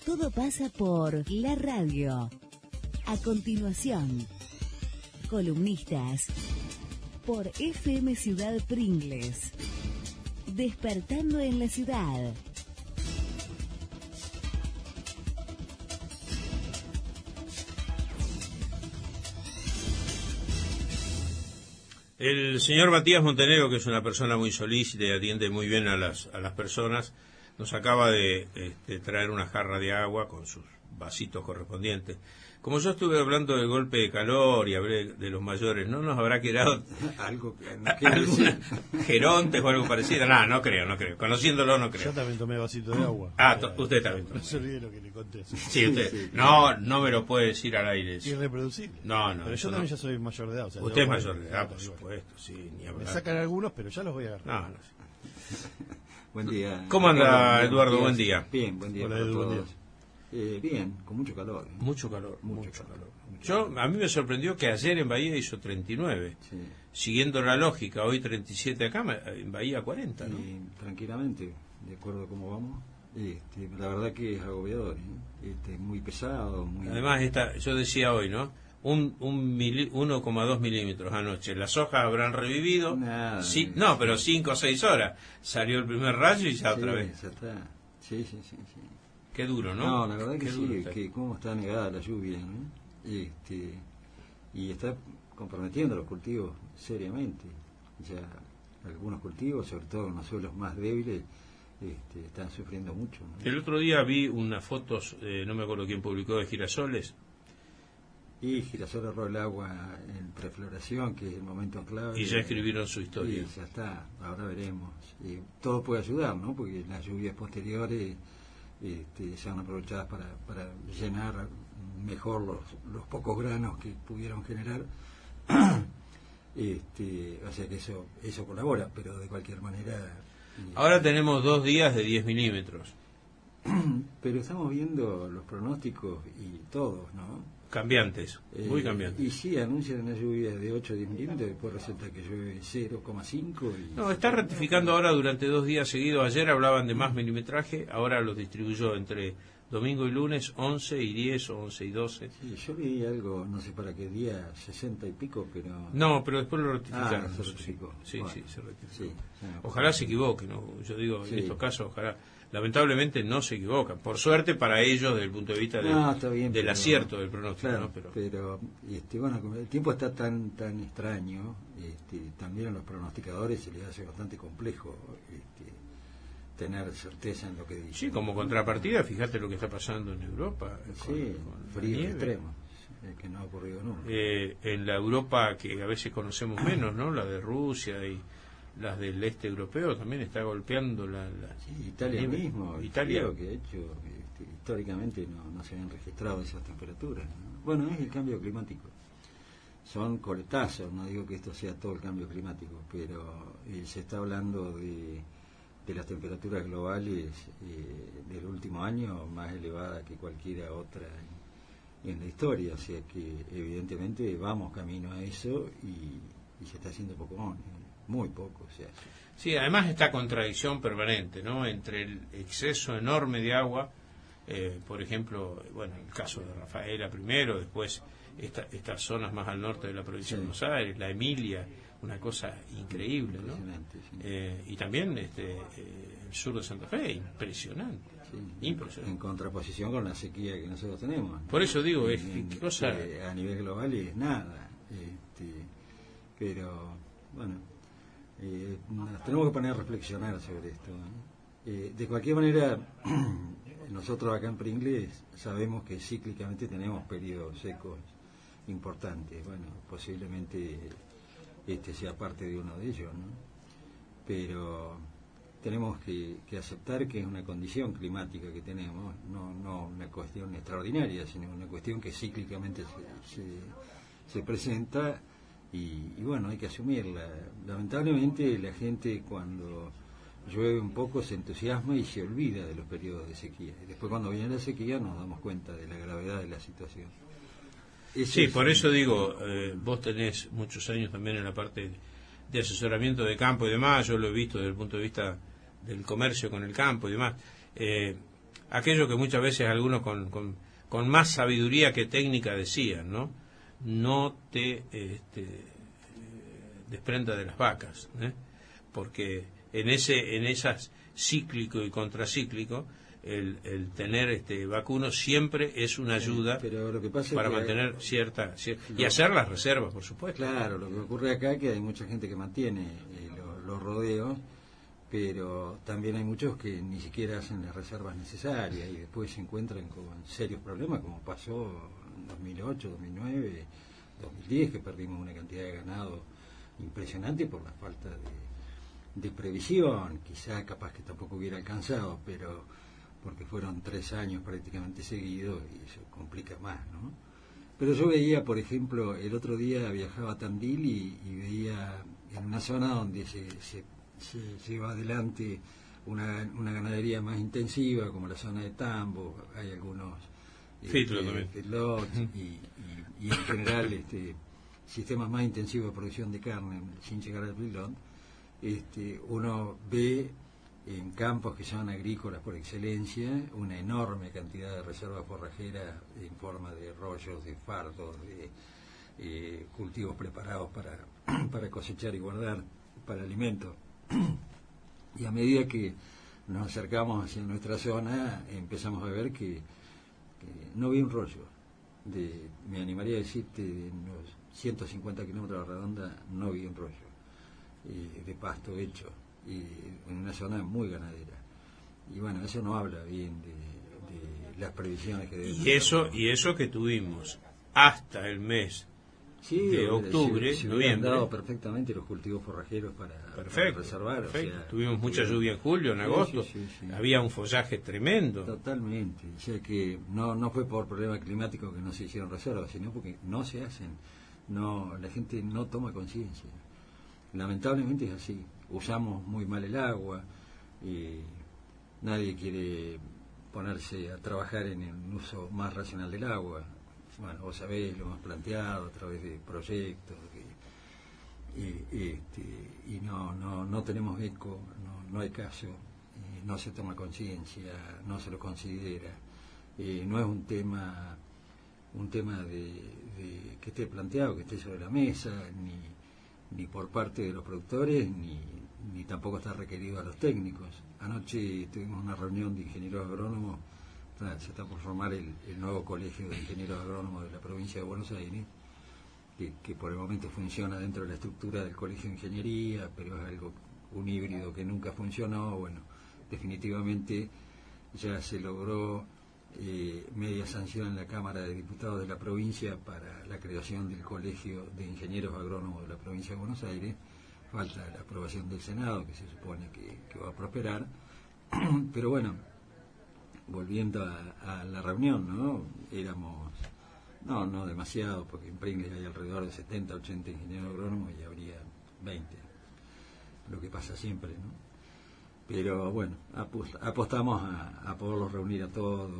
todo pasa por la radio. A continuación, columnistas por FM Ciudad Pringles. Despertando en la ciudad. El señor Matías Montenegro, que es una persona muy solícita y atiende muy bien a las personas, nos acaba de traer una jarra de agua con sus vasitos correspondientes. Como yo estuve hablando del golpe de calor y hablé de los mayores, ¿no nos habrá quedado algo alguna gerontes o algo parecido? No creo. Conociéndolo, no creo. Yo también tomé vasito de agua. Usted también tomó. No se olvide lo que le conté. Sí, usted. Sí. No me lo puede decir al aire. Irreproducible. No. Pero yo también ya soy mayor de edad. O sea, usted es yo, mayor de edad, por igual. supuesto, sí, ni Me hablar. sacan algunos, pero ya los voy a agarrar. No. Buen día. ¿Cómo anda, Hola, Eduardo? Matías. Buen día. Bien, buen día Hola, para Edu, buen todos. Bien, con mucho calor. Mucho calor. Mucho calor. A mí me sorprendió que ayer en Bahía hizo 39. Sí. Siguiendo la lógica, hoy 37 acá, en Bahía 40, ¿no? Y tranquilamente, de acuerdo a cómo vamos. La verdad que es agobiador, muy pesado. Además, yo decía hoy, ¿no? 1,2 milímetros anoche. Las hojas habrán revivido. Nada. Sí, no, pero 5 o 6 horas. Salió el primer rayo y ya otra vez. Ya está. Sí. Qué duro, ¿no? No, la verdad que Qué duro sí, está. que cómo está negada la lluvia, ¿no? Y está comprometiendo los cultivos seriamente. Ya algunos cultivos, sobre todo en los suelos más débiles, están sufriendo mucho, ¿no? El otro día vi unas fotos, no me acuerdo quién publicó, de girasoles. Y girasol ahorró el agua en prefloración, que es el momento clave. Y ya escribieron su historia. Y ya está, ahora veremos. Y todo puede ayudar, ¿no? Porque las lluvias posteriores sean aprovechadas para llenar mejor los pocos granos que pudieron generar. O sea que eso colabora, pero de cualquier manera... Ahora tenemos 2 días de 10 milímetros. Pero estamos viendo los pronósticos y todos, ¿no? Cambiantes, muy cambiantes. Y sí, anuncian una lluvia de 8 o 10 milímetros, después resulta que llueve 0,5. No, está rectificando ahora durante 2 días seguidos. Ayer hablaban de más milimetraje, ahora los distribuyó entre domingo y lunes, 11 y 10 o 11 y 12. Sí, yo leí algo, no sé para qué día, 60 y pico, pero... No, pero después lo rectificaron. se rectificó. Sí, Bueno, se rectificó. sí, Ojalá se equivoque, ¿no? Yo digo, Sí. en estos casos, ojalá. Lamentablemente no se equivocan. Por suerte para ellos, desde el punto de vista está bien, del pero- acierto del pronóstico, Claro, ¿no? pero bueno, como el tiempo está tan extraño, también a los pronosticadores se les hace bastante complejo tener certeza en lo que dicen. Sí, como contrapartida, fíjate lo que está pasando en Europa. Sí, con la frío nieve. extremo, que no ha ocurrido nunca. En la Europa que a veces conocemos menos, ¿no? La de Rusia y las del este europeo también está golpeando la Sí, Italia nieve. mismo, el Italia. frío que ha hecho, históricamente no se habían registrado esas temperaturas, ¿no? Bueno, es el cambio climático. Son coletazos, no digo que esto sea todo el cambio climático, pero se está hablando de las temperaturas globales del último año más elevada que cualquiera otra en la historia, o sea que evidentemente vamos camino a eso y se está haciendo poco, muy poco se hace. Sí, además esta contradicción permanente, ¿no? Entre el exceso enorme de agua, por ejemplo, bueno, el caso de Rafaela primero, después estas zonas más al norte de la provincia de Buenos Aires, la Emilia, una cosa increíble, ¿no? Impresionante, sí. Y también el sur de Santa Fe, impresionante, Sí, impresionante. en contraposición con la sequía que nosotros tenemos, ¿no? Por eso digo, es qué cosa... a nivel global es nada, pero bueno, nos tenemos que poner a reflexionar sobre esto, ¿no? De cualquier manera, nosotros acá en Pringles sabemos que cíclicamente tenemos periodos secos importantes. Bueno, posiblemente este sea parte de uno de ellos, ¿no? Pero tenemos que aceptar que es una condición climática que tenemos, no una cuestión extraordinaria, sino una cuestión que cíclicamente se presenta y bueno, hay que asumirla. Lamentablemente la gente cuando llueve un poco se entusiasma y se olvida de los periodos de sequía. Y después cuando viene la sequía nos damos cuenta de la gravedad de la situación. Sí, por eso digo, vos tenés muchos años también en la parte de asesoramiento de campo y demás, yo lo he visto desde el punto de vista del comercio con el campo y demás. aquello que muchas veces algunos con más sabiduría que técnica decían, ¿no? No te desprenda de las vacas, porque en esas cíclico y contracíclico, el tener vacuno siempre es una ayuda, pero lo que pasa para es que mantener cierta y hacer las reservas, por supuesto. Claro, lo que ocurre acá es que hay mucha gente que mantiene los rodeos, pero también hay muchos que ni siquiera hacen las reservas necesarias y después se encuentran con serios problemas, como pasó en 2008, 2009, 2010, que perdimos una cantidad de ganado impresionante por la falta de previsión. Quizá capaz que tampoco hubiera alcanzado, pero porque fueron 3 años prácticamente seguidos y eso complica más, ¿no? Pero yo veía, por ejemplo, el otro día viajaba a Tandil y veía en una zona donde se lleva adelante una ganadería más intensiva, como la zona de Tambo, hay algunos feedlots y en general sistemas más intensivos de producción de carne, sin llegar al feedlot. Uno ve en campos que son agrícolas por excelencia una enorme cantidad de reservas forrajeras en forma de rollos, de fardos, de cultivos preparados para cosechar y guardar para alimento. Y a medida que nos acercamos hacia nuestra zona empezamos a ver que no vi un rollo. Me animaría a decirte, de unos 150 kilómetros a la redonda no vi un rollo de pasto hecho, y en una zona muy ganadera. Y bueno, eso no habla bien de las previsiones que deben y eso que tuvimos hasta el mes de octubre, se noviembre, dado perfectamente los cultivos forrajeros para reservar. Perfecto. O sea, tuvimos mucha lluvia en julio, en agosto, sí. había un follaje tremendo. Totalmente. O sea que no fue por problema climático que no se hicieron reservas, sino porque no se hacen. La gente no toma conciencia. Lamentablemente es así. Usamos muy mal el agua y nadie quiere ponerse a trabajar en el uso más racional del agua. Bueno, vos sabés, lo hemos planteado a través de proyectos y no tenemos eco, no hay caso, no se toma conciencia, no se lo considera. No es un tema de que esté planteado, que esté sobre la mesa, ni por parte de los productores, ni tampoco está requerido a los técnicos. Anoche tuvimos una reunión de ingenieros agrónomos. Se está por formar el nuevo colegio de ingenieros agrónomos de la provincia de Buenos Aires, que por el momento funciona dentro de la estructura del colegio de ingeniería, pero es un híbrido que nunca funcionó. Bueno, definitivamente ya se logró media sanción en la Cámara de Diputados de la provincia para la creación del colegio de ingenieros agrónomos de la provincia de Buenos Aires. Falta la aprobación del Senado, que se supone que va a prosperar. Pero bueno, volviendo a la reunión, ¿no? Éramos, no demasiado, porque en Pringles hay alrededor de 70, 80 ingenieros agrónomos y habría 20, lo que pasa siempre, ¿no? Pero bueno, apostamos a poderlos reunir a todos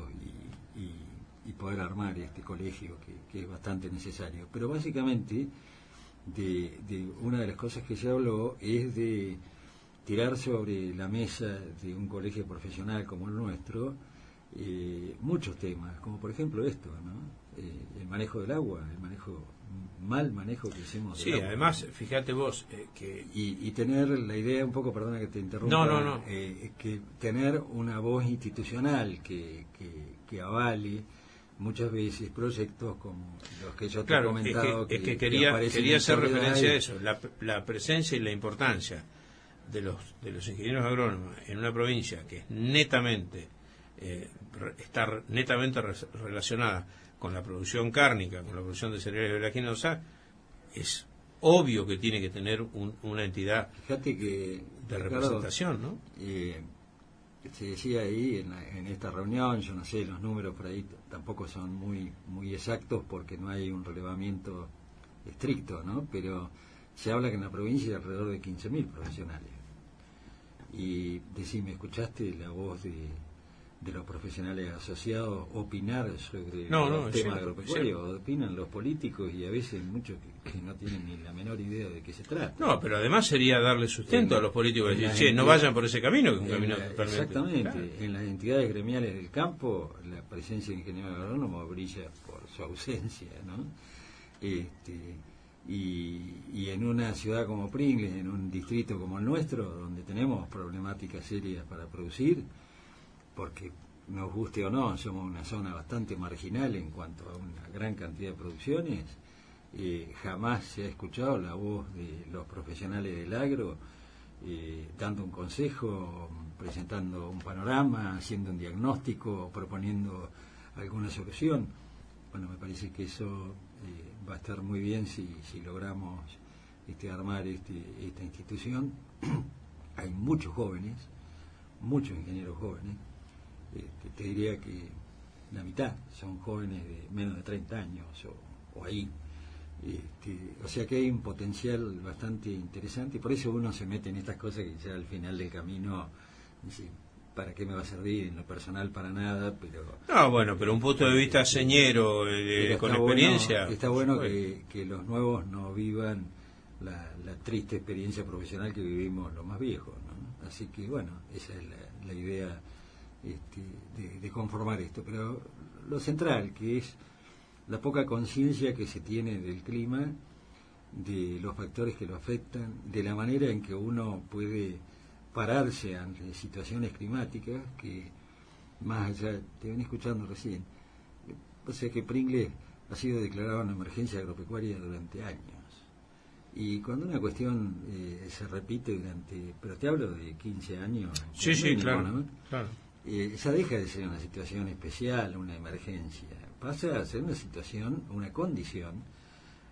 y poder armar este colegio que es bastante necesario. Pero básicamente, de una de las cosas que se habló es de tirar sobre la mesa de un colegio profesional como el nuestro muchos temas, como por ejemplo esto, ¿no? El manejo del agua, mal manejo que hicimos del agua. Además, fíjate vos que... Y tener la idea, un poco, perdona que te interrumpa, que tener una voz institucional que avale muchas veces proyectos como los que yo te he comentado. Que quería hacer referencia a eso, la presencia y la importancia de los ingenieros agrónomos en una provincia que es netamente está netamente relacionada con la producción cárnica, con la producción de cereales oleaginosa. Es obvio que tiene que tener una entidad de representación, ¿no? Se decía ahí en esta reunión, yo no sé, los números por ahí tampoco son muy exactos porque no hay un relevamiento estricto, ¿no? Pero se habla que en la provincia hay alrededor de 15.000 profesionales. Y decime, ¿escuchaste la voz los profesionales asociados opinar sobre No, los no, es temas cierto, agropecuarios, opinan los políticos y a veces muchos que no tienen ni la menor idea de qué se trata. No, pero además sería darle sustento a los políticos, decir, che, no vayan por ese camino, que es un camino totalmente... Exactamente, Claro. en las entidades gremiales del campo la presencia del ingeniero agrónomo brilla por su ausencia, ¿no? Y en una ciudad como Pringles, en un distrito como el nuestro, donde tenemos problemáticas serias para producir, porque nos guste o no, somos una zona bastante marginal en cuanto a una gran cantidad de producciones, jamás se ha escuchado la voz de los profesionales del agro dando un consejo, presentando un panorama, haciendo un diagnóstico, proponiendo alguna solución. Bueno, me parece que eso va a estar muy bien si logramos armar esta institución. Hay muchos jóvenes, muchos ingenieros jóvenes, te diría que la mitad son jóvenes de menos de 30 años o ahí. O sea que hay un potencial bastante interesante y por eso uno se mete en estas cosas que ya al final del camino dice, ¿para qué me va a servir? En lo personal para nada, pero... No, bueno, pero un punto de vista señero, con experiencia... Está bueno que los nuevos no vivan la triste experiencia profesional que vivimos los más viejos, ¿no? Así que bueno, esa es la idea de conformar esto, pero lo central, que es la poca conciencia que se tiene del clima, de los factores que lo afectan, de la manera en que uno puede pararse ante situaciones climáticas que, más allá, te ven escuchando recién, o sea que Pringles ha sido declarado una emergencia agropecuaria durante años. Y cuando una cuestión se repite durante, pero te hablo de 15 años. Sí, mínimo, claro, ¿no? claro. Ya deja de ser una situación especial, una emergencia, pasa a ser una situación, una condición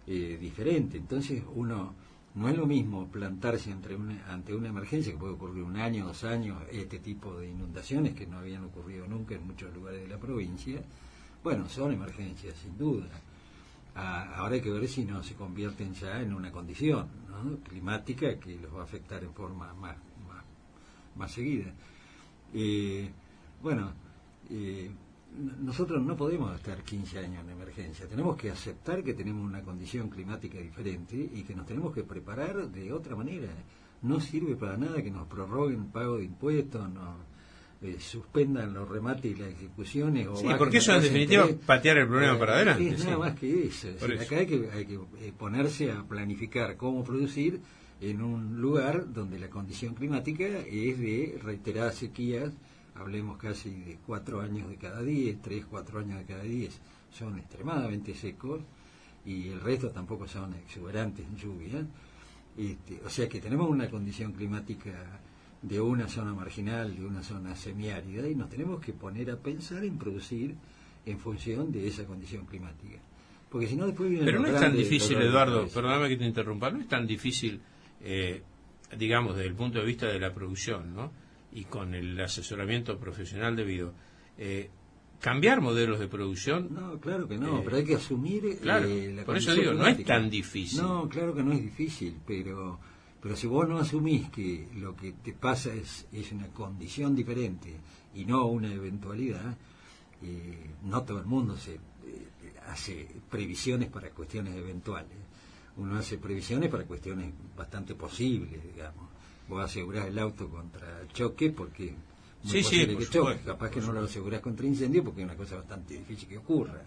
diferente. Entonces uno no es lo mismo plantarse ante una emergencia que puede ocurrir 1 año, 2 años, este tipo de inundaciones que no habían ocurrido nunca en muchos lugares de la provincia. Bueno, son emergencias sin duda. Ahora hay que ver si no se convierten ya en una condición, ¿no?, climática que los va a afectar en forma más seguida. Nosotros no podemos estar 15 años en emergencia, tenemos que aceptar que tenemos una condición climática diferente y que nos tenemos que preparar de otra manera. No sirve para nada que nos prorroguen pago de impuestos, suspendan los remates y las ejecuciones. Sí, porque eso en definitiva es patear el problema para adelante. Es nada más que eso. Acá hay que ponerse a planificar cómo producir en un lugar donde la condición climática es de reiteradas sequías. Hablemos casi de 4 años de cada 10, 3, 4 años de cada 10 son extremadamente secos y el resto tampoco son exuberantes en lluvia. O sea que tenemos una condición climática de una zona marginal, de una zona semiárida, y nos tenemos que poner a pensar en producir en función de esa condición climática. Porque si no, después viene... Pero no es tan difícil, Eduardo, perdóname que te interrumpa, no es tan difícil, digamos, desde el punto de vista de la producción, ¿no?, y con el asesoramiento profesional debido, cambiar modelos de producción. No, claro que no, pero hay que asumir claro, la por eso digo, climática. no es tan difícil. No, claro que no es difícil, pero si vos no asumís que lo que te pasa es una condición diferente y no una eventualidad, no todo el mundo hace previsiones para cuestiones eventuales. Uno hace previsiones para cuestiones bastante posibles, digamos. Vos asegurás el auto contra choque porque es muy posible que choque. Capaz que no lo asegurás contra incendio porque es una cosa bastante difícil que ocurra.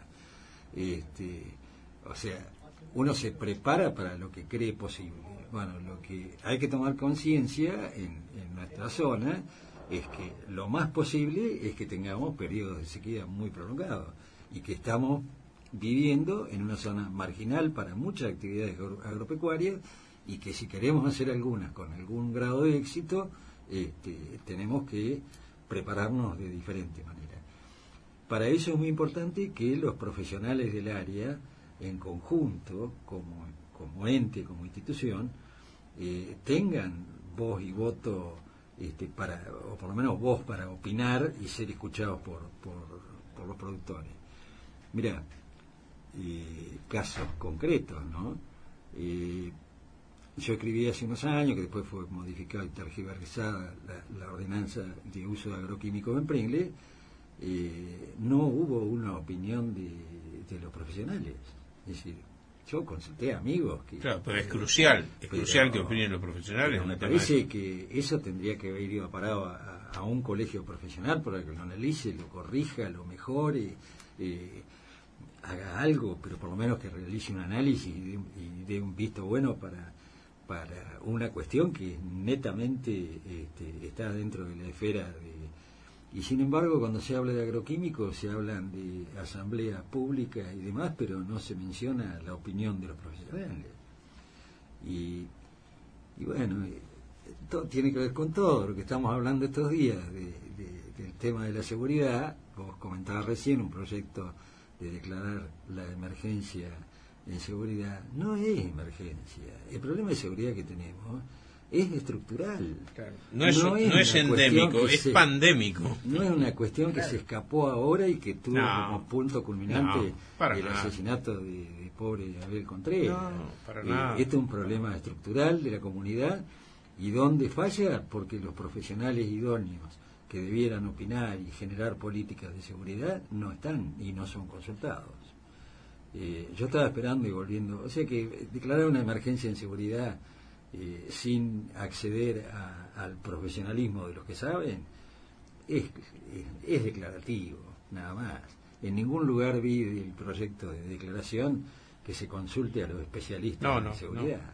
O sea, uno se prepara para lo que cree posible. Bueno, lo que hay que tomar conciencia en nuestra zona es que lo más posible es que tengamos periodos de sequía muy prolongados y que estamos viviendo en una zona marginal para muchas actividades agropecuarias y que si queremos hacer algunas con algún grado de éxito, tenemos que prepararnos de diferente manera. Para eso es muy importante que los profesionales del área, en conjunto, como ente, como institución, tengan voz y voto, o por lo menos voz para opinar y ser escuchados por los productores. Mirá, casos concretos, ¿no? Yo escribí hace unos años, que después fue modificada y tergiversada la ordenanza de uso de agroquímicos en Pringles, no hubo una opinión de los profesionales. Es decir, yo consulté a amigos que... Claro, pero es crucial que opinen los profesionales. Pero me parece que eso tendría que haber ido parado a un colegio profesional para que lo analice, lo corrija, lo mejore, haga algo, pero por lo menos que realice un análisis y dé un visto bueno para una cuestión que netamente está dentro de la esfera de... Y sin embargo, cuando se habla de agroquímicos, se hablan de asambleas públicas y demás, pero no se menciona la opinión de los profesionales. Y bueno, todo tiene que ver con todo lo que estamos hablando estos días, del tema de la seguridad. Vos comentabas recién un proyecto de declarar la emergencia en seguridad. No es emergencia. El problema de seguridad que tenemos es estructural. Claro. No es endémico, es pandémico. No es una cuestión que se escapó ahora y que tuvo como punto culminante el asesinato de pobre Abel Contreras. No, para nada. Este es un problema estructural de la comunidad, y donde falla porque los profesionales idóneos que debieran opinar y generar políticas de seguridad no están y no son consultados. Yo estaba esperando y volviendo, o sea que declarar una emergencia en seguridad sin acceder al profesionalismo de los que saben es declarativo, nada más. En ningún lugar vi el proyecto de declaración que se consulte a los especialistas en seguridad.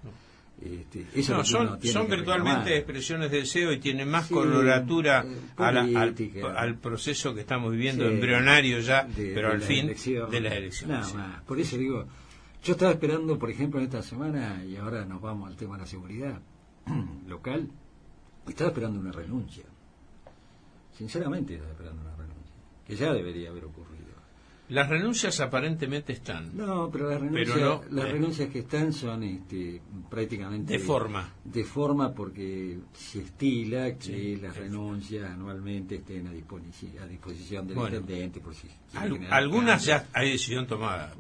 Son virtualmente expresiones de deseo y tienen más coloratura al proceso que estamos viviendo, embrionario ya, pero al fin de las elecciones. Nada más. Por eso digo, yo estaba esperando, por ejemplo, en esta semana, y ahora nos vamos al tema de la seguridad local, estaba esperando una renuncia. Sinceramente estaba esperando una renuncia, que ya debería haber ocurrido. Las renuncias aparentemente están. No, pero las renuncias que están son prácticamente... De forma porque se estila que las renuncias anualmente estén a disposición del intendente. Por si algunas ya hay decisión tomada.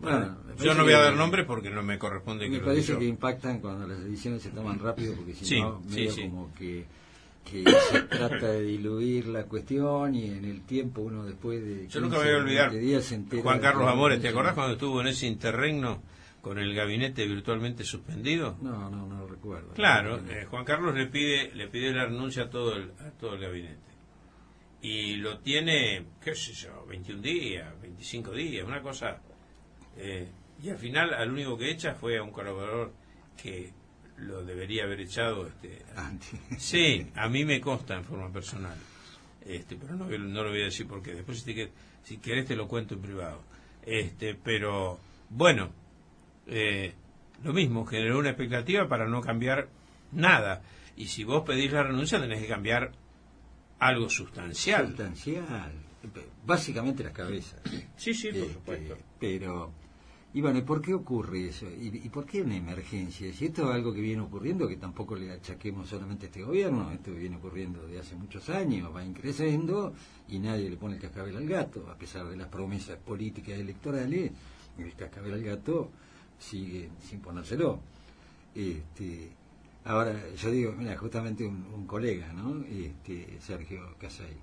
Yo no voy a dar nombres porque no me corresponde que me parece que impactan cuando las decisiones se toman rápido, porque si no, medio como que se trata de diluir la cuestión, y en el tiempo uno después de... Yo nunca me voy a olvidar, Juan Carlos Amores, ¿te acordás cuando estuvo en ese interregno con el gabinete virtualmente suspendido? No lo recuerdo. Claro, Juan Carlos le pide la renuncia a todo el gabinete. Y lo tiene, qué sé yo, 21 días, 25 días, una cosa... y al final, al único que echa fue a un colaborador que lo debería haber echado. Sí, a mí me consta en forma personal, pero no lo voy a decir porque después si querés te lo cuento en privado. Pero bueno, lo mismo, generó una expectativa para no cambiar nada, y si vos pedís la renuncia tenés que cambiar algo sustancial, básicamente las cabezas. Sí, por supuesto. Pero y bueno, ¿y por qué ocurre eso? ¿Y por qué una emergencia? Si esto es algo que viene ocurriendo, que tampoco le achaquemos solamente a este gobierno, esto viene ocurriendo desde hace muchos años, va increciendo y nadie le pone el cascabel al gato, a pesar de las promesas políticas electorales, el cascabel al gato sigue sin ponérselo. Ahora, yo digo, mira, justamente un colega, ¿no? Sergio Casay.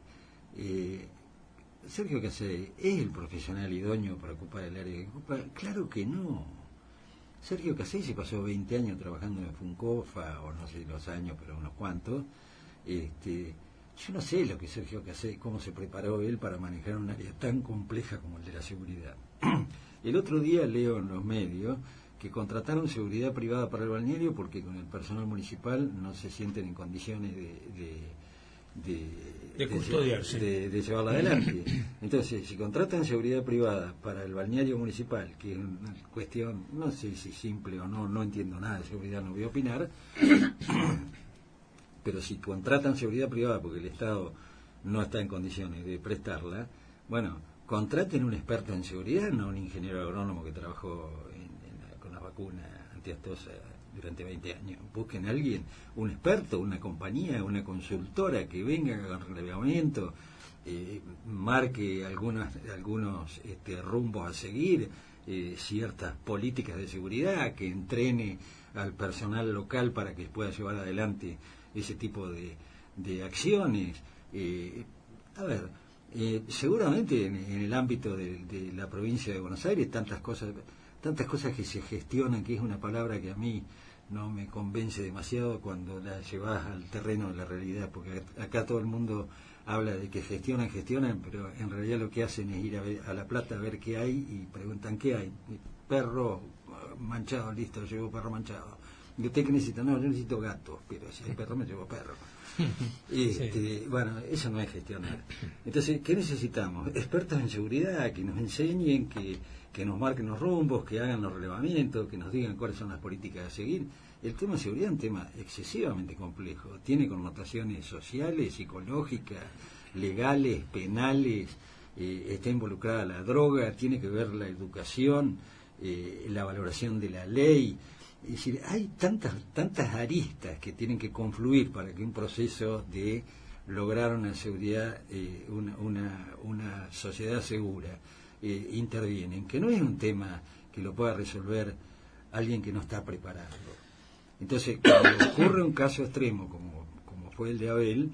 Sergio Casay, ¿es el profesional idóneo para ocupar el área que ocupa? Claro que no. Sergio Casay se pasó 20 años trabajando en Funcofa, o no sé los años, pero unos cuantos. Yo no sé lo que Sergio Casay, cómo se preparó él para manejar un área tan compleja como el de la seguridad. El otro día leo en los medios que contrataron seguridad privada para el balneario porque con el personal municipal no se sienten en condiciones de custodiarse, de llevarla adelante. Entonces, si contratan seguridad privada para el balneario municipal, que es una cuestión, no sé si simple o no entiendo nada de seguridad, no voy a opinar, pero si contratan seguridad privada porque el Estado no está en condiciones de prestarla, bueno, contraten un experto en seguridad, no un ingeniero agrónomo que trabajó con la vacuna antiaftosa durante 20 años. Busquen a alguien, un experto, una compañía, una consultora que venga con reglamento, marque algunos rumbos a seguir, ciertas políticas de seguridad, que entrene al personal local para que pueda llevar adelante ese tipo de acciones. A ver, Seguramente en el ámbito de la provincia de Buenos Aires tantas cosas que se gestionan, que es una palabra que a mí no me convence demasiado cuando la llevas al terreno de la realidad, porque acá todo el mundo habla de que gestionan, pero en realidad lo que hacen es ir a La Plata a ver qué hay y preguntan qué hay. Perro manchado, listo, llevo perro manchado. ¿Y usted qué necesita? No, yo necesito gatos, pero si hay perro me llevo perro. Bueno, eso no es gestionar. Entonces, ¿qué necesitamos? Expertos en seguridad que nos enseñen, que nos marquen los rumbos, que hagan los relevamientos, que nos digan cuáles son las políticas a seguir. El tema de seguridad es un tema excesivamente complejo. Tiene connotaciones sociales, psicológicas, legales, penales, está involucrada la droga, tiene que ver la educación, la valoración de la ley. Es decir, hay tantas aristas que tienen que confluir para que un proceso de lograr una seguridad, una sociedad segura, intervienen, que no es un tema que lo pueda resolver alguien que no está preparado. Entonces, cuando ocurre un caso extremo como fue el de Abel,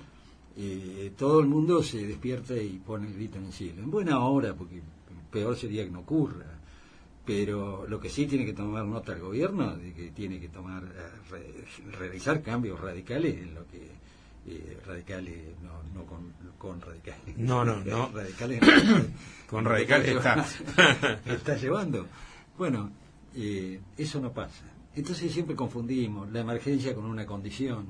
todo el mundo se despierta y pone el grito en el cielo. En buena hora, porque peor sería que no ocurra. Pero lo que sí tiene que tomar nota el gobierno, de que tiene que realizar cambios radicales en lo que radicales, no con radicales. No. Radicales con radicales está llevando. Bueno, eso no pasa. Entonces siempre confundimos la emergencia con una condición,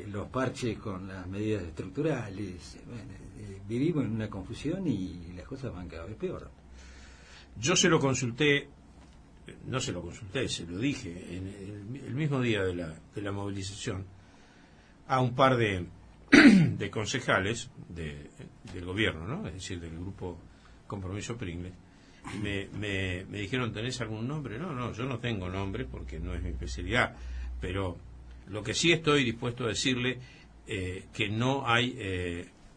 los parches con las medidas estructurales. Bueno, vivimos en una confusión y las cosas van cada vez peor. Yo se lo consulté, se lo dije en el mismo día de la movilización a un par de concejales del gobierno, ¿no? Es decir, del grupo Compromiso Pringles. Y me dijeron, ¿tenés algún nombre? No, yo no tengo nombre porque no es mi especialidad, pero lo que sí estoy dispuesto a decirle que no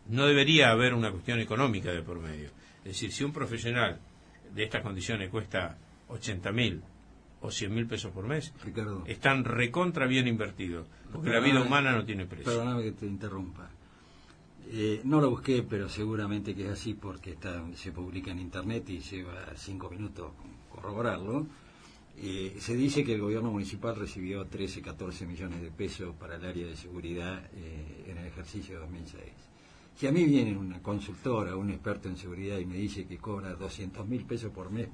debería haber una cuestión económica de por medio. Es decir, si un profesional de estas condiciones cuesta 80.000 o 100.000 pesos por mes, Ricardo, están recontra bien invertidos, porque la vida humana no tiene precio. Perdóname que te interrumpa. No lo busqué, pero seguramente que es así porque se publica en internet y lleva 5 minutos corroborarlo. Se dice que el gobierno municipal recibió 13-14 millones de pesos para el área de seguridad en el ejercicio de 2006. Si a mí viene una consultora, un experto en seguridad y me dice que cobra 200.000 pesos por mes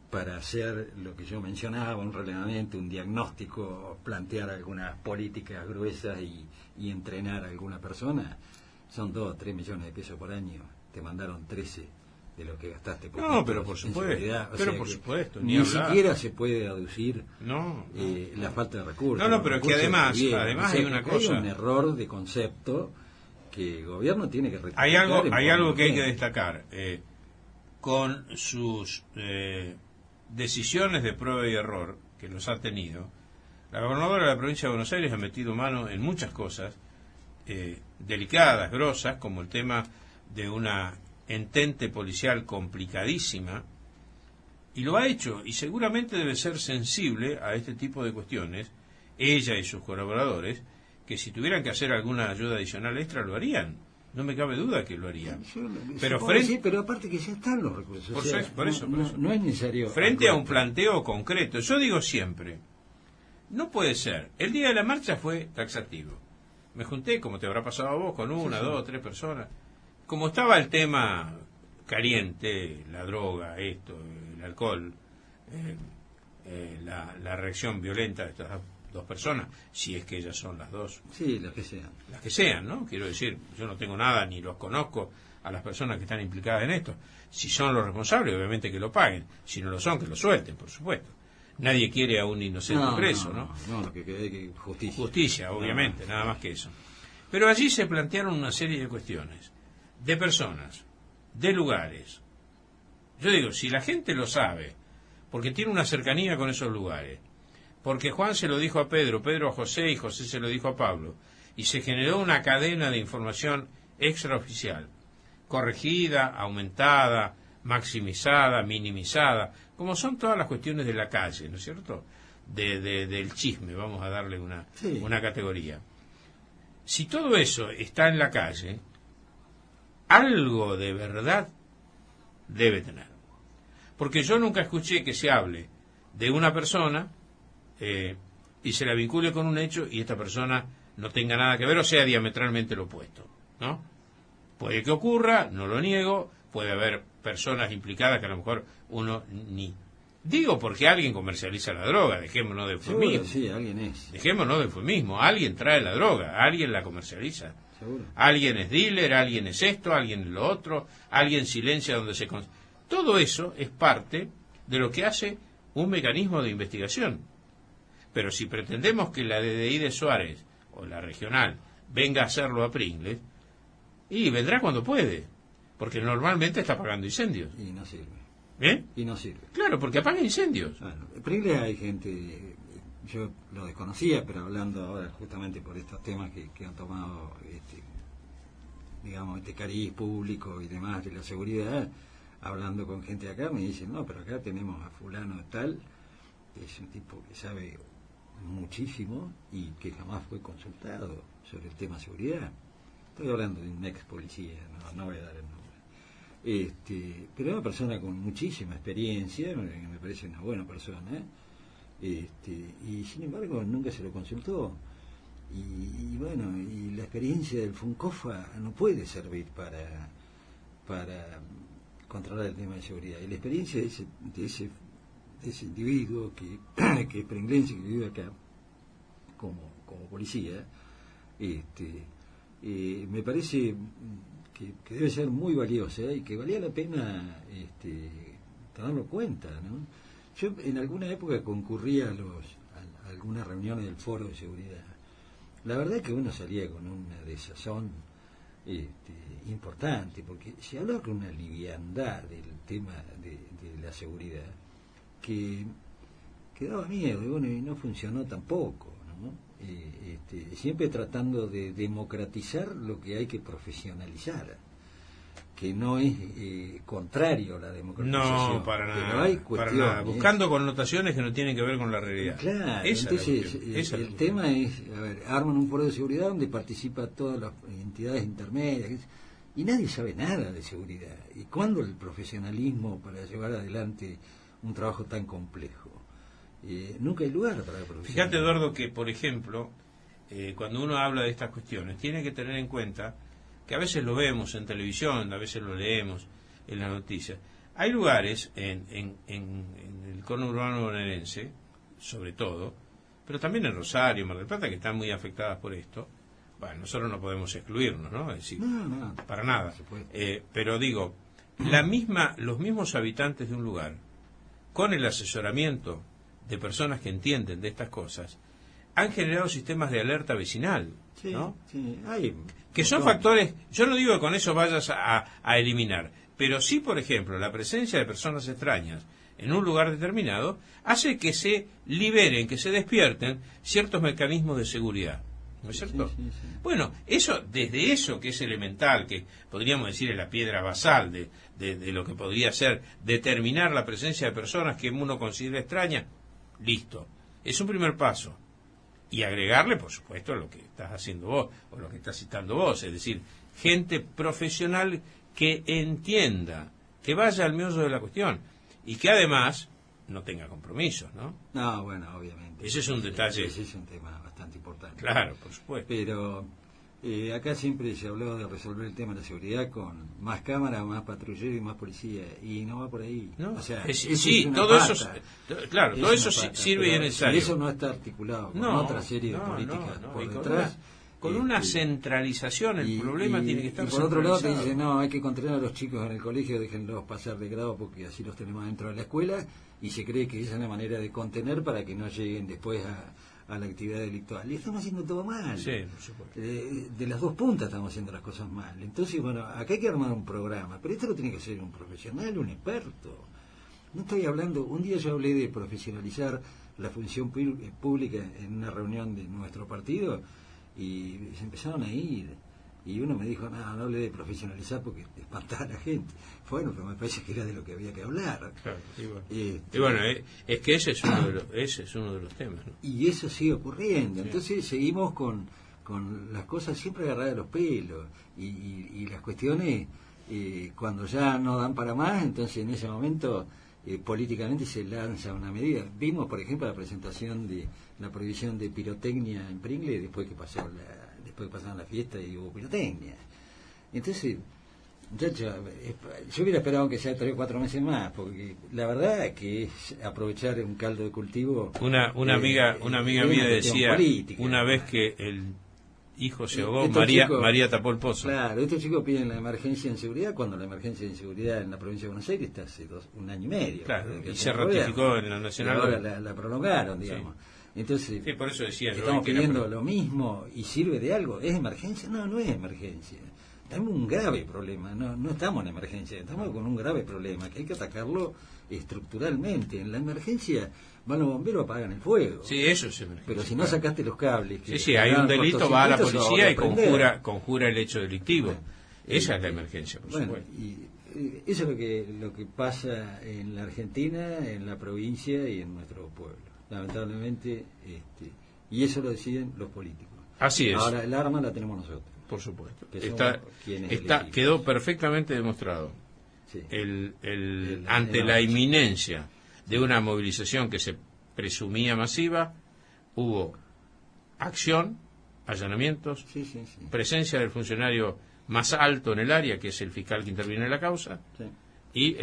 para hacer lo que yo mencionaba, un relevamiento, un diagnóstico, plantear algunas políticas gruesas y entrenar a alguna persona, son 2 o 3 millones de pesos por año. Te mandaron 13 de lo que gastaste por pero por supuesto, ni siquiera se puede aducir la falta de recursos. Pero que además hay una cosa, hay un error de concepto que el gobierno tiene que rectificar. Hay algo que hay que destacar. Con sus decisiones de prueba y error que los ha tenido, la gobernadora de la provincia de Buenos Aires ha metido mano en muchas cosas delicadas, grosas, como el tema de una entente policial complicadísima, y lo ha hecho, y seguramente debe ser sensible a este tipo de cuestiones, ella y sus colaboradores, que si tuvieran que hacer alguna ayuda adicional extra lo harían, no me cabe duda que lo harían. Pero aparte que ya están los recursos. Por eso. No es necesario. Frente a un planteo concreto, yo digo siempre, no puede ser. El día de la marcha fue taxativo. Me junté, como te habrá pasado a vos, con 1, 2, 3 personas. Como estaba el tema caliente, la droga, el alcohol, la reacción violenta de estas 2 personas, si es que ellas son las 2. Sí, las que sean. Las que sean, ¿no? Quiero decir, yo no tengo nada, ni los conozco a las personas que están implicadas en esto. Si son los responsables, obviamente que lo paguen. Si no lo son, que lo suelten, por supuesto. Nadie quiere a un inocente preso, ¿no? No, lo que quede que justicia. Justicia, obviamente, nada más que eso. Pero allí se plantearon una serie de cuestiones, de personas, de lugares. Yo digo, si la gente lo sabe, porque tiene una cercanía con esos lugares, porque Juan se lo dijo a Pedro, Pedro a José y José se lo dijo a Pablo, y se generó una cadena de información extraoficial, corregida, aumentada, maximizada, minimizada, como son todas las cuestiones de la calle, ¿no es cierto? Del chisme, vamos a darle una categoría. si todo eso está en la calle, algo de verdad debe tener. Porque yo nunca escuché que se hable de una persona y se la vincule con un hecho y esta persona no tenga nada que ver o sea diametralmente lo opuesto, ¿no? Puede que ocurra, no lo niego, puede haber personas implicadas que a lo mejor uno ni... Digo porque alguien comercializa la droga, dejémonos de eufemismo. Sí, alguien es. Dejémonos de eufemismo, alguien trae la droga, alguien la comercializa. Seguro. Alguien es dealer, alguien es esto, alguien es lo otro, alguien silencia donde se... Todo eso es parte de lo que hace un mecanismo de investigación. Pero si pretendemos que la DDI de Suárez o la regional venga a hacerlo a Pringles, y vendrá cuando puede, porque normalmente está apagando incendios. Y no sirve. ¿Eh? Y no sirve. Claro, porque apaga incendios. Bueno, en Pringles hay gente, yo lo desconocía, pero hablando ahora justamente por estos temas que han tomado, digamos, este cariz público y demás de la seguridad, hablando con gente acá, me dicen, no, pero acá tenemos a fulano tal, que es un tipo que sabe muchísimo y que jamás fue consultado sobre el tema seguridad. Estoy hablando de un ex policía, no voy a dar el nombre. Pero es una persona con muchísima experiencia, me parece una buena persona, y sin embargo nunca se lo consultó. Y bueno, y la experiencia del Funcofa no puede servir para controlar el tema de seguridad. Y la experiencia de ese individuo que es pringlense, que vive acá como policía, me parece que debe ser muy valiosa y que valía la pena tenerlo en cuenta, ¿no? Yo en alguna época concurría a algunas reuniones del Foro de Seguridad. La verdad es que uno salía con una desazón importante, porque se hablaba con una liviandad del tema de la seguridad que daba miedo, y bueno, y no funcionó tampoco, ¿no? Siempre tratando de democratizar lo que hay que profesionalizar, que no es contrario a la democratización. No, para nada. Pero hay para nada. Buscando connotaciones que no tienen que ver con la realidad. Claro, esa entonces el tema es, a ver, arman un foro de seguridad donde participan todas las entidades intermedias y nadie sabe nada de seguridad. ¿Y cuándo el profesionalismo para llevar adelante un trabajo tan complejo? Nunca hay lugar para el profesionalismo. Fíjate, Eduardo, que por ejemplo, cuando uno habla de estas cuestiones, tiene que tener en cuenta que a veces lo vemos en televisión, a veces lo leemos en las noticias. Hay lugares en el conurbano bonaerense, sobre todo, pero también en Rosario, Mar del Plata, que están muy afectadas por esto. Bueno, nosotros no podemos excluirnos, ¿no? Es decir, no, para nada. Pero digo, los mismos habitantes de un lugar, con el asesoramiento de personas que entienden de estas cosas, han generado sistemas de alerta vecinal, ¿no? Sí, que son factores, yo no digo que con eso vayas a eliminar, pero sí, por ejemplo, la presencia de personas extrañas en un lugar determinado hace que se liberen, que se despierten ciertos mecanismos de seguridad, ¿no es cierto? Sí. Bueno, desde eso que es elemental, que podríamos decir es la piedra basal de lo que podría ser determinar la presencia de personas que uno considera extrañas, listo, es un primer paso. Y agregarle, por supuesto, lo que estás haciendo vos, o lo que estás citando vos, es decir, gente profesional que entienda, que vaya al meollo de la cuestión, y que además no tenga compromisos, ¿no? No, bueno, obviamente. Ese es un detalle. Ese es un tema bastante importante. Claro, por supuesto. Pero acá siempre se habló de resolver el tema de la seguridad con más cámaras, más patrulleros y más policía, y no va por ahí. ¿No? O sea, sí, todo eso, claro, todo eso sirve y es necesario. Y eso no está articulado con otra serie de políticas por detrás. Con una centralización el problema tiene que estar y por otro lado te centralizado. dicen, no, hay que controlar a los chicos en el colegio, déjenlos pasar de grado porque así los tenemos dentro de la escuela, y se cree que esa es la manera de contener para que no lleguen después a la actividad delictual. Y estamos haciendo todo mal. Sí, por supuesto. De las dos puntas estamos haciendo las cosas mal. Entonces, bueno, acá hay que armar un programa, pero esto lo tiene que hacer un profesional, un experto. No estoy hablando, un día yo hablé de profesionalizar la función pública en una reunión de nuestro partido y se empezaron a ir. Y uno me dijo, no hablé de profesionalizar porque espantaba a la gente. Bueno, pero me parece que era de lo que había que hablar. Claro, y bueno, es que ese es uno de los temas, ¿no? Y eso sigue ocurriendo. Sí. Entonces seguimos con con las cosas siempre agarradas de los pelos y las cuestiones cuando ya no dan para más, entonces en ese momento políticamente se lanza una medida. Vimos, por ejemplo, la presentación de la prohibición de pirotecnia en Pringles después que pasaron la fiesta y hubo pirotecnia. Entonces, yo hubiera esperado que sea 3 o 4 meses más, porque la verdad es que es aprovechar un caldo de cultivo. Una amiga mía decía política, una vez que el hijo se ahogó, María tapó el pozo. Claro, estos chicos piden la emergencia en seguridad cuando la emergencia en seguridad en la provincia de Buenos Aires está hace 1 año y medio. Claro, y se ratificó en la nacional. Y ahora la prolongaron, digamos. Sí. Entonces, sí, por eso decía, estamos pidiendo lo mismo y sirve de algo. ¿Es emergencia? No es emergencia. Tenemos un grave problema, no estamos en emergencia, estamos con un grave problema que hay que atacarlo estructuralmente. En la emergencia van los bomberos, apagan el fuego. Sí, eso es emergencia. Pero si no sacaste los cables... Sí, hay un delito, va a la policía y conjura el hecho delictivo. Esa es la emergencia, por supuesto. Y eso es lo que pasa en la Argentina, en la provincia y en nuestro pueblo. Lamentablemente, y eso lo deciden los políticos. Así es. Ahora, el arma la tenemos nosotros. Por supuesto. Quedó perfectamente demostrado. Sí. Ante la inminencia de una movilización que se presumía masiva, hubo acción, allanamientos, presencia del funcionario más alto en el área, que es el fiscal que interviene en la causa, y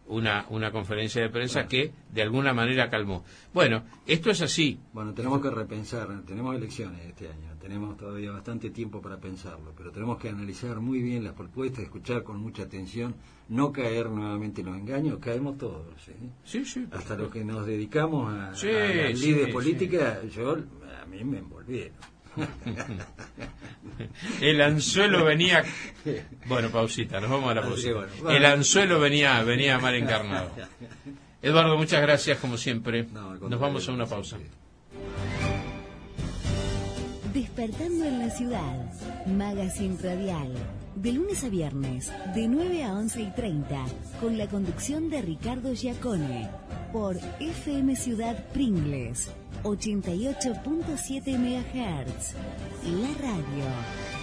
una conferencia de prensa que de alguna manera calmó. Bueno, esto es así. Bueno, tenemos que repensar, tenemos elecciones este año, tenemos todavía bastante tiempo para pensarlo, pero tenemos que analizar muy bien las propuestas, escuchar con mucha atención, no caer nuevamente en los engaños, caemos todos. Sí, hasta los que nos dedicamos a la líder política, a mí me envolvieron. El anzuelo venía. Bueno, pausita, nos vamos a la pausita. Bueno. El anzuelo venía mal encarnado. Eduardo, muchas gracias como siempre. Nos vamos a una pausa. Despertando en la ciudad, Magazine Radial, de lunes a viernes, de 9 a 11:30, con la conducción de Ricardo Giacone, por FM Ciudad Pringles, 88.7 MHz, la radio.